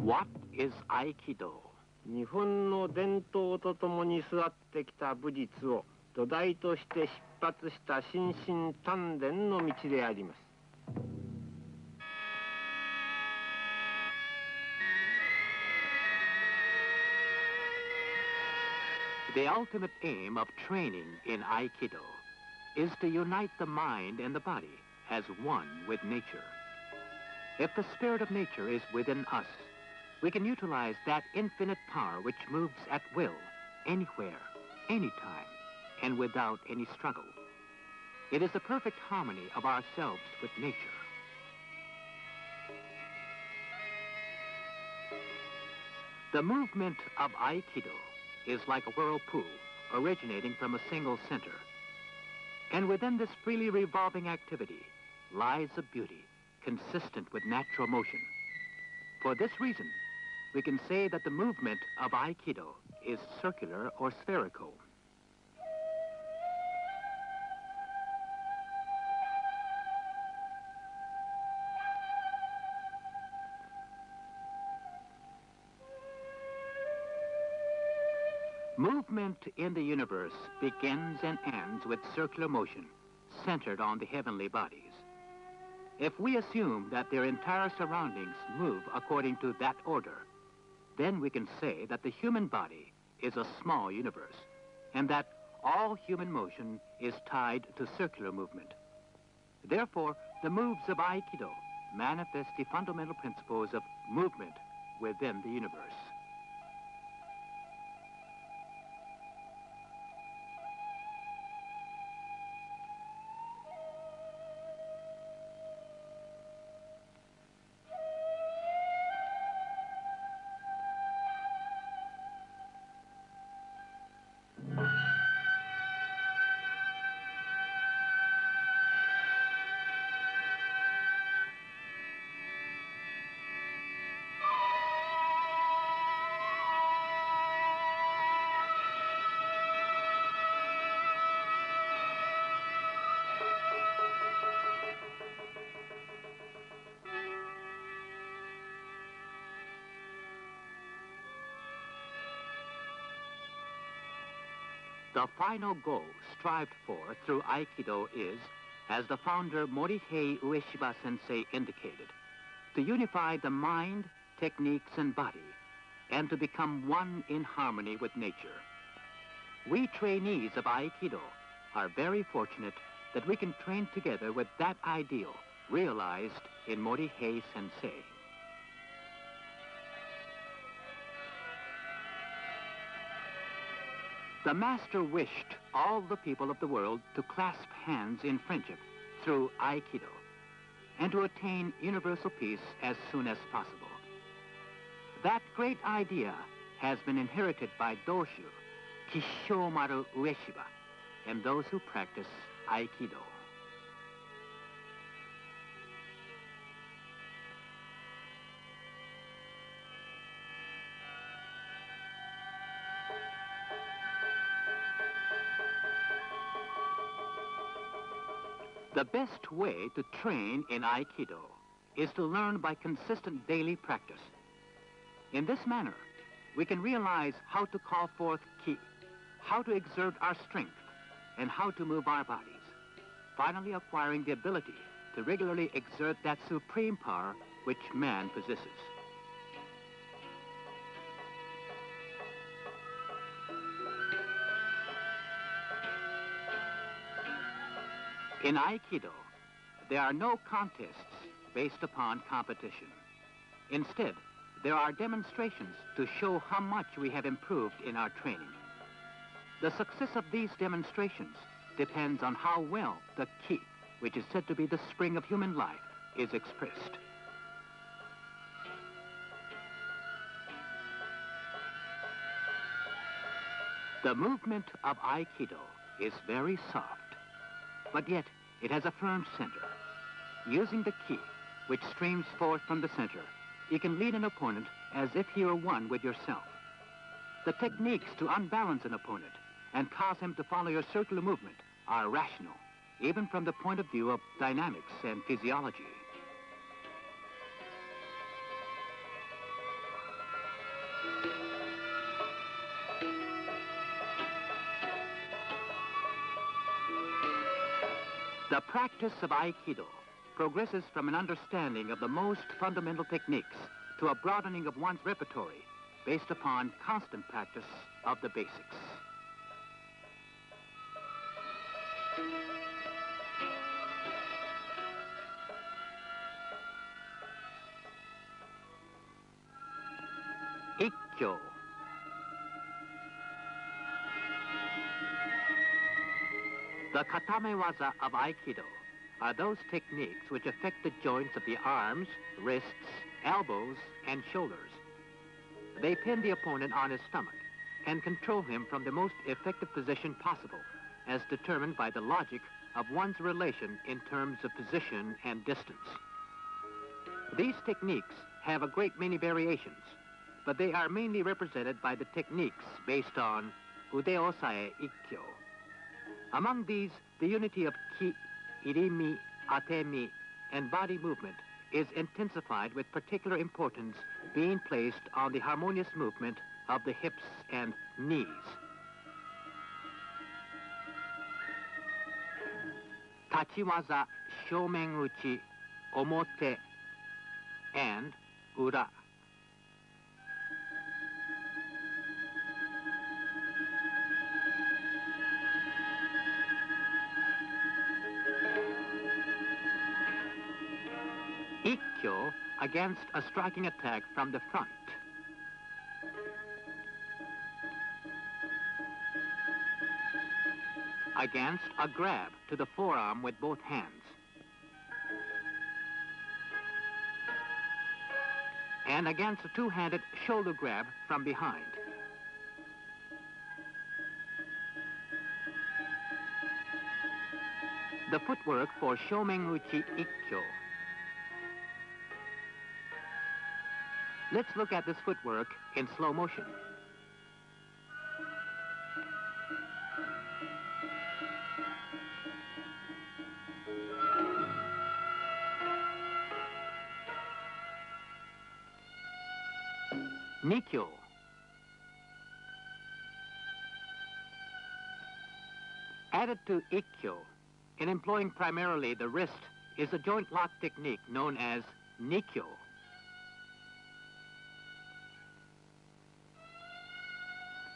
What is Aikido? 日本の伝統とともに育ってきた武術を土台として出発した心身鍛錬の道であります。The ultimate aim of training in Aikido is to unite the mind and the body as one with nature. If the spirit of nature is within us, we can utilize that infinite power which moves at will, anywhere, anytime, and without any struggle. It is the perfect harmony of ourselves with nature. The movement of Aikido is like a whirlpool originating from a single center. And within this freely revolving activity lies a beauty consistent with natural motion. For this reason, we can say that the movement of Aikido is circular or spherical. Movement in the universe begins and ends with circular motion centered on the heavenly bodies. If we assume that their entire surroundings move according to that order, then we can say that the human body is a small universe and that all human motion is tied to circular movement. Therefore, the moves of Aikido manifest the fundamental principles of movement within the universe. The final goal strived for through Aikido is, as the founder Morihei Ueshiba sensei indicated, to unify the mind, techniques, and body, and to become one in harmony with nature. We trainees of Aikido are very fortunate that we can train together with that ideal realized in Morihei sensei. The master wished all the people of the world to clasp hands in friendship through Aikido and to attain universal peace as soon as possible. That great idea has been inherited by Doshu, Kisshomaru Ueshiba, and those who practice Aikido. The best way to train in Aikido is to learn by consistent daily practice. In this manner, we can realize how to call forth ki, how to exert our strength, and how to move our bodies, finally acquiring the ability to regularly exert that supreme power which man possesses. In Aikido, there are no contests based upon competition. Instead, there are demonstrations to show how much we have improved in our training. The success of these demonstrations depends on how well the ki, which is said to be the spring of human life, is expressed. The movement of Aikido is very soft, but yet it has a firm center. Using the ki, which streams forth from the center, you can lead an opponent as if he were one with yourself. The techniques to unbalance an opponent and cause him to follow your circular movement are rational, even from the point of view of dynamics and physiology. The practice of Aikido progresses from an understanding of the most fundamental techniques to a broadening of one's repertory based upon constant practice of the basics. Ikkyo. The katamewaza of Aikido are those techniques which affect the joints of the arms, wrists, elbows, and shoulders. They pin the opponent on his stomach and control him from the most effective position possible, as determined by the logic of one's relation in terms of position and distance. These techniques have a great many variations, but they are mainly represented by the techniques based on Ude-osae Ikkyo. Among these, the unity of ki, irimi, atemi, and body movement is intensified with particular importance being placed on the harmonious movement of the hips and knees. Tachiwaza, shomen uchi, omote, and ura. Ikkyo against a striking attack from the front. Against a grab to the forearm with both hands. And against a two-handed shoulder grab from behind. The footwork for shomen uchi ikkyo. Let's look at this footwork in slow motion. Nikkyo. Added to ikkyo, in employing primarily the wrist, is a joint lock technique known as nikkyo.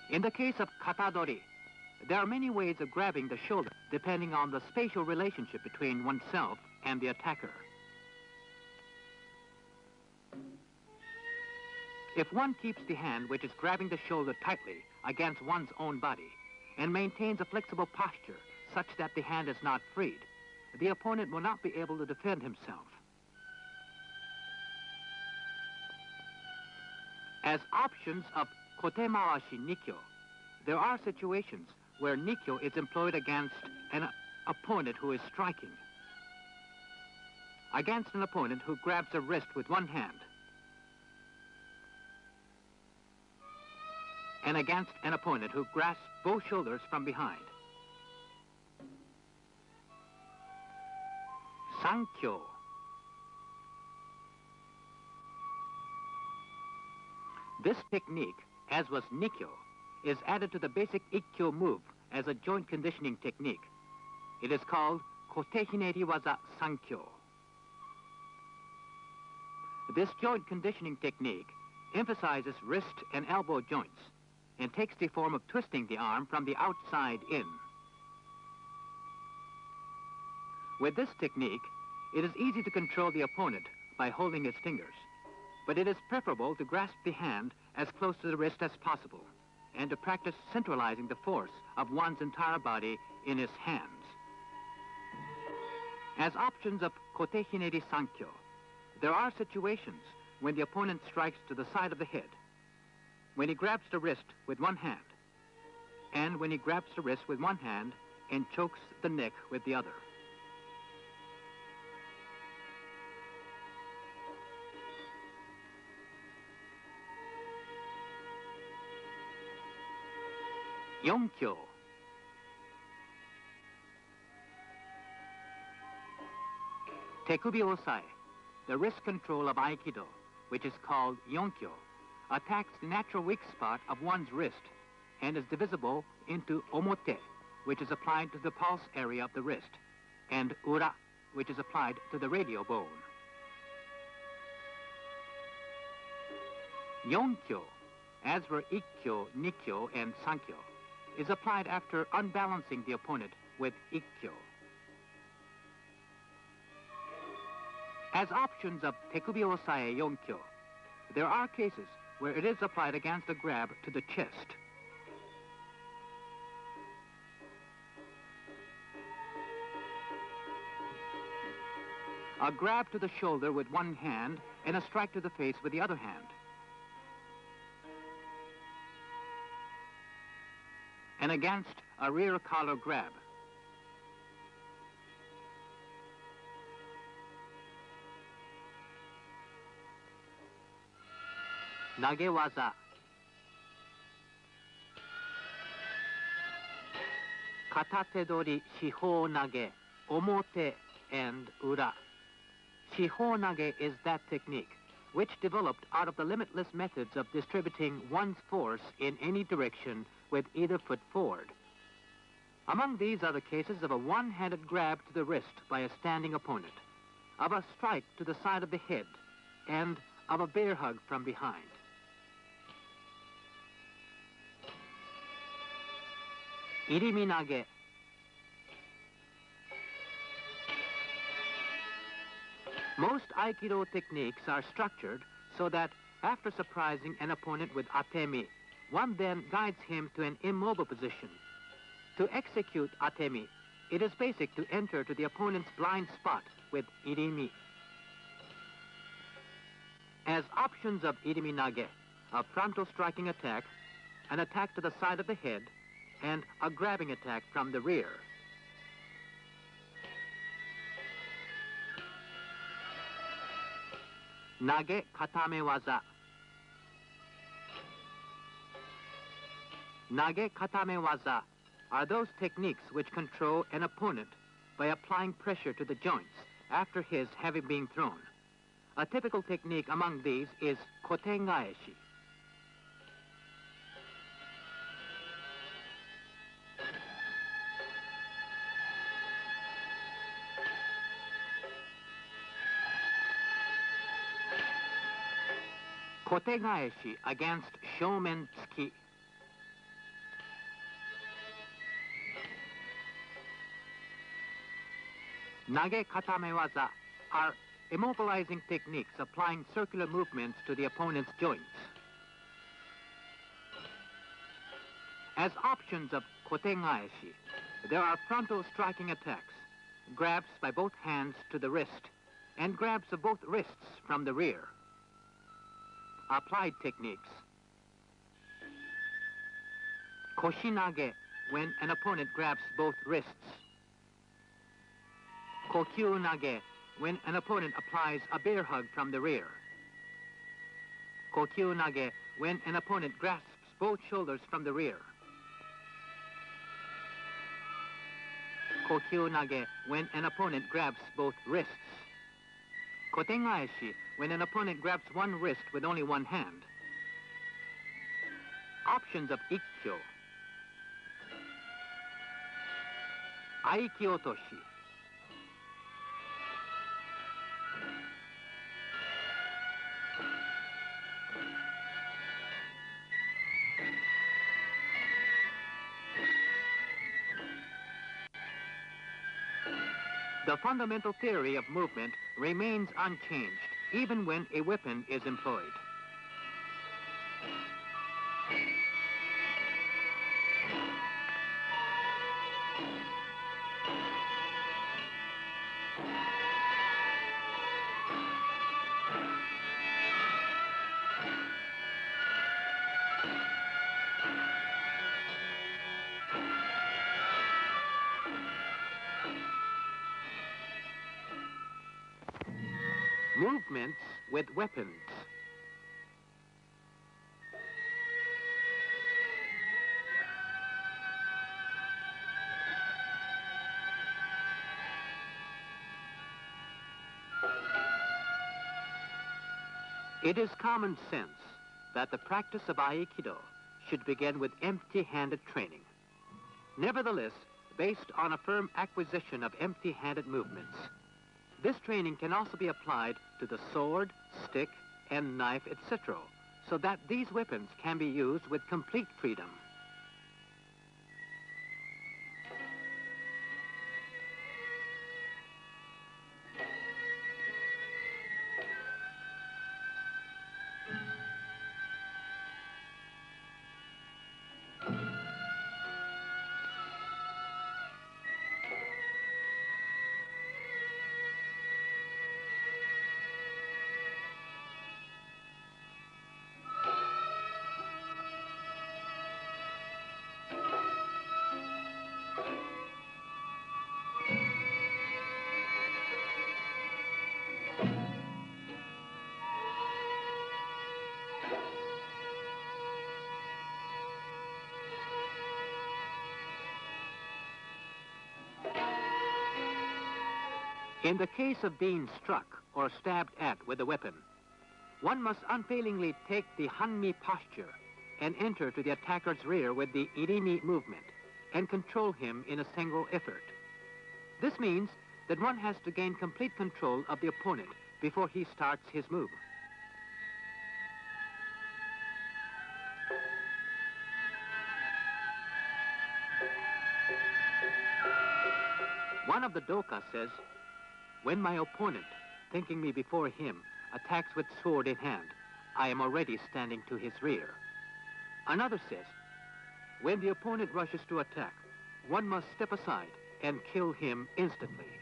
In the case of katadori, there are many ways of grabbing the shoulder depending on the spatial relationship between oneself and the attacker. If one keeps the hand which is grabbing the shoulder tightly against one's own body and maintains a flexible posture such that the hand is not freed, the opponent will not be able to defend himself. As options of kote-mawashi nikkyo, there are situations where nikkyo is employed against an opponent who is striking, against an opponent who grabs a wrist with one hand, and against an opponent who grasps both shoulders from behind. Sankyo. This technique, as was nikkyo, is added to the basic ikkyo move as a joint conditioning technique. It is called kote hineri waza sankyo. This joint conditioning technique emphasizes wrist and elbow joints and takes the form of twisting the arm from the outside in. With this technique, it is easy to control the opponent by holding his fingers, but it is preferable to grasp the hand as close to the wrist as possible and to practice centralizing the force of one's entire body in his hands. As options of kote hineri sankyo, there are situations when the opponent strikes to the side of the head, when he grabs the wrist with one hand, and when he grabs the wrist with one hand and chokes the neck with the other. Yonkyo. Tekubi osai, the wrist control of Aikido, which is called yonkyo, attacks the natural weak spot of one's wrist and is divisible into omote, which is applied to the pulse area of the wrist, and ura, which is applied to the radial bone. Yonkyo, as were ikkyo, nikkyo, and sankyo, is applied after unbalancing the opponent with ikkyo. As options of tekubi osae yonkyo, there are cases where it is applied against a grab to the chest. A grab to the shoulder with one hand and a strike to the face with the other hand. And against a rear collar grab. Nagewaza. Katatedori shihou nage, omote and ura. Shihou nage is that technique which developed out of the limitless methods of distributing one's force in any direction with either foot forward. Among these are the cases of a one-handed grab to the wrist by a standing opponent, of a strike to the side of the head, and of a bear hug from behind. Irimi nage. Most Aikido techniques are structured so that after surprising an opponent with atemi, one then guides him to an immobile position. To execute atemi, it is basic to enter to the opponent's blind spot with irimi. As options of irimi nage, a frontal striking attack, an attack to the side of the head, and a grabbing attack from the rear. Nage katame waza. Nage katame waza are those techniques which control an opponent by applying pressure to the joints after his having been thrown. A typical technique among these is kotengaeshi. Kotegaeshi against shomen tsuki. Nage katame waza are immobilizing techniques applying circular movements to the opponent's joints. As options of kotegaeshi, there are frontal striking attacks, grabs by both hands to the wrist, and grabs of both wrists from the rear. Applied techniques. Koshinage, when an opponent grabs both wrists. Kokyu nage, when an opponent applies a bear hug from the rear. Kokyu nage, when an opponent grasps both shoulders from the rear. Kokyu nage, when an opponent grabs both wrists. Kotengaeshi, when an opponent grabs one wrist with only one hand. Options of ikkyo. Aiki-otoshi. The fundamental theory of movement remains unchanged, even when a weapon is employed. Movements with weapons. It is common sense that the practice of Aikido should begin with empty-handed training. Nevertheless, based on a firm acquisition of empty-handed movements. This training can also be applied to the sword, stick, and knife, etc., so that these weapons can be used with complete freedom. In the case of being struck or stabbed at with a weapon, one must unfailingly take the hanmi posture and enter to the attacker's rear with the irimi movement and control him in a single effort. This means that one has to gain complete control of the opponent before he starts his move. One of the doka says, "When my opponent, thinking me before him, attacks with sword in hand, I am already standing to his rear." Another says, "When the opponent rushes to attack, one must step aside and kill him instantly."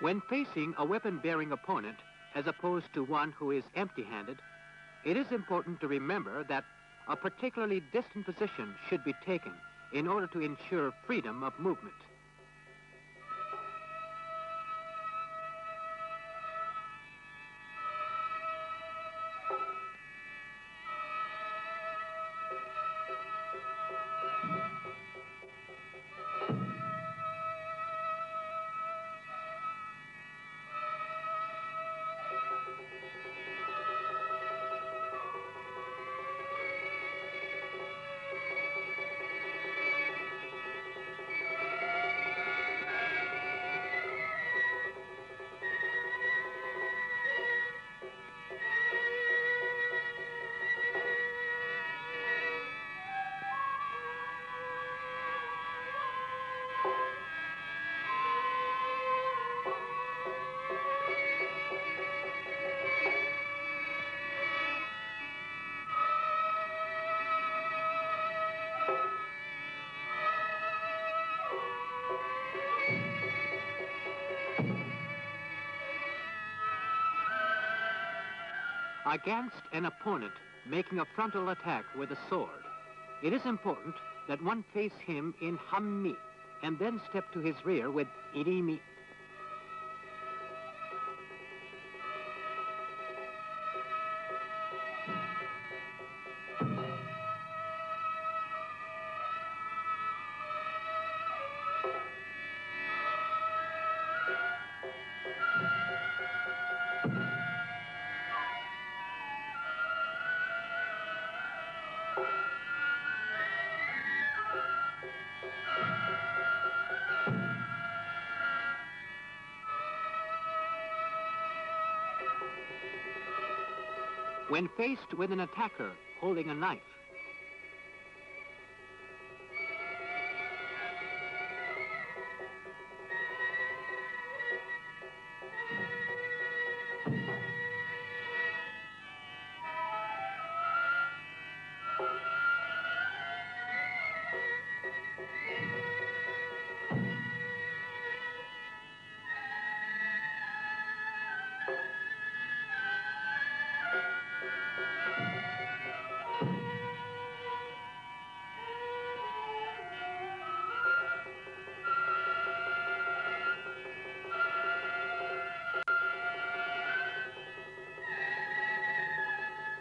When facing a weapon-bearing opponent, as opposed to one who is empty-handed, it is important to remember that a particularly distant position should be taken in order to ensure freedom of movement. Against an opponent making a frontal attack with a sword, it is important that one face him in hammi and then step to his rear with irimi. When faced with an attacker holding a knife,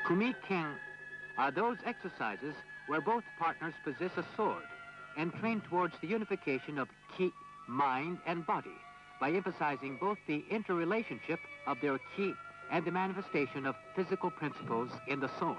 Kumiken are those exercises where both partners possess a sword and train towards the unification of ki, mind, and body by emphasizing both the interrelationship of their ki and the manifestation of physical principles in the sword.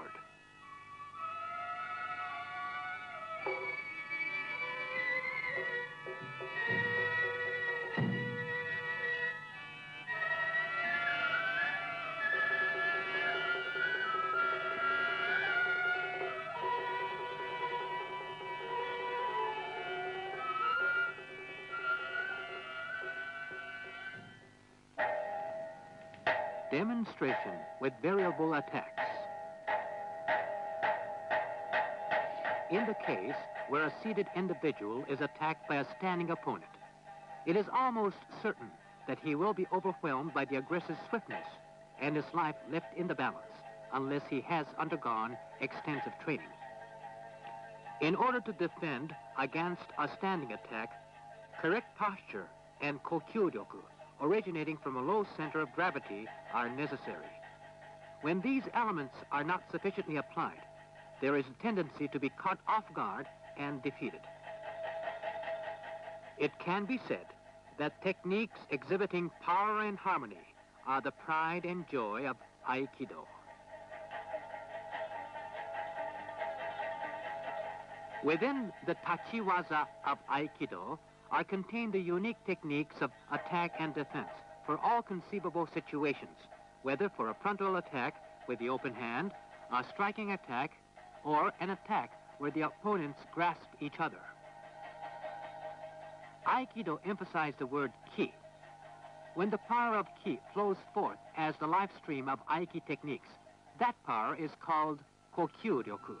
Demonstration with variable attacks. In the case where a seated individual is attacked by a standing opponent, it is almost certain that he will be overwhelmed by the aggressor's swiftness and his life left in the balance unless he has undergone extensive training. In order to defend against a standing attack, correct posture and kokyuryoku, originating from a low center of gravity, are necessary. When these elements are not sufficiently applied, there is a tendency to be caught off guard and defeated. It can be said that techniques exhibiting power and harmony are the pride and joy of Aikido. Within the tachiwaza of Aikido are contained the unique techniques of attack and defense for all conceivable situations, whether for a frontal attack with the open hand, a striking attack, or an attack where the opponents grasp each other. Aikido emphasized the word ki. When the power of ki flows forth as the life stream of Aiki techniques, that power is called kokyuryoku.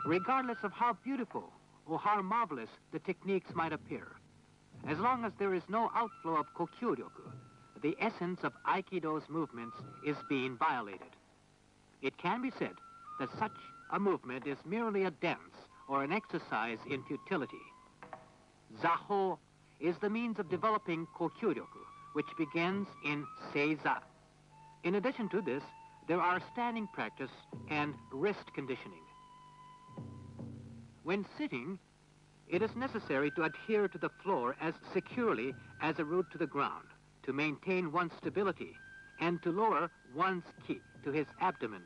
Regardless of how beautiful or how marvelous the techniques might appear, as long as there is no outflow of kokyuryoku, the essence of Aikido's movements is being violated. It can be said that such a movement is merely a dance or an exercise in futility. Zaho is the means of developing kokyuryoku, which begins in seiza. In addition to this, there are standing practice and wrist conditioning. When sitting, it is necessary to adhere to the floor as securely as a root to the ground, to maintain one's stability, and to lower one's ki to his abdomen.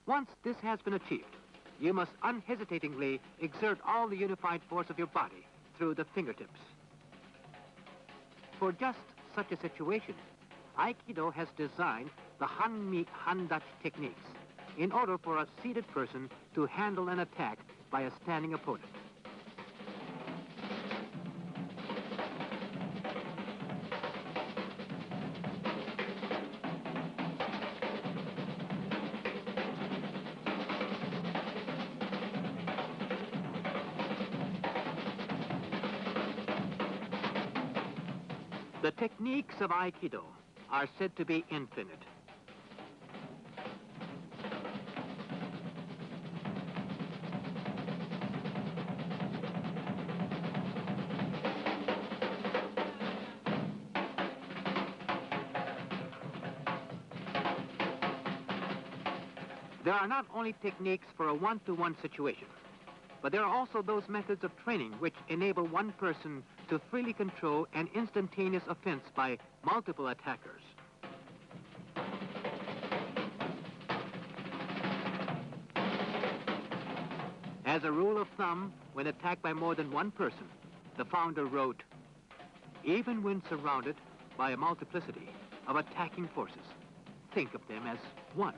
Once this has been achieved, you must unhesitatingly exert all the unified force of your body through the fingertips. For just such a situation, Aikido has designed the Hanmi Handachi techniques in order for a seated person to handle an attack by a standing opponent. The techniques of Aikido are said to be infinite. There are not only techniques for a one-to-one situation, but there are also those methods of training which enable one person to freely control an instantaneous offense by multiple attackers. As a rule of thumb, when attacked by more than one person, the founder wrote, "Even when surrounded by a multiplicity of attacking forces, think of them as one."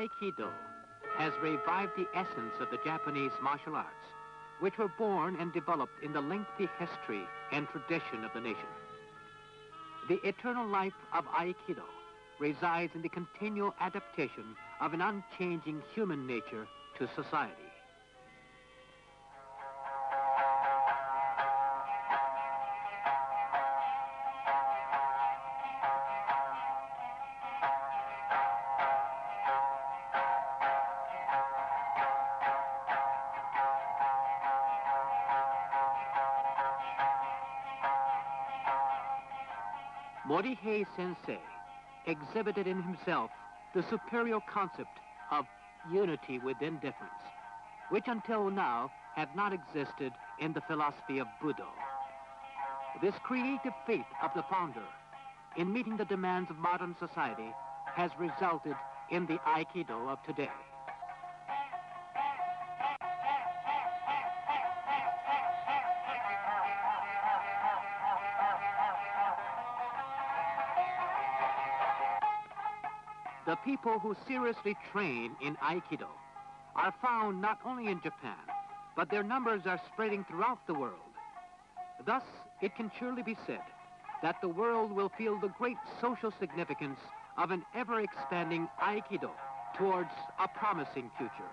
Aikido has revived the essence of the Japanese martial arts, which were born and developed in the lengthy history and tradition of the nation. The eternal life of Aikido resides in the continual adaptation of an unchanging human nature to society. Morihei Sensei exhibited in himself the superior concept of unity within difference, which until now had not existed in the philosophy of Budo. This creative faith of the founder in meeting the demands of modern society has resulted in the Aikido of today. The people who seriously train in Aikido are found not only in Japan, but their numbers are spreading throughout the world. Thus, it can surely be said that the world will feel the great social significance of an ever-expanding Aikido towards a promising future.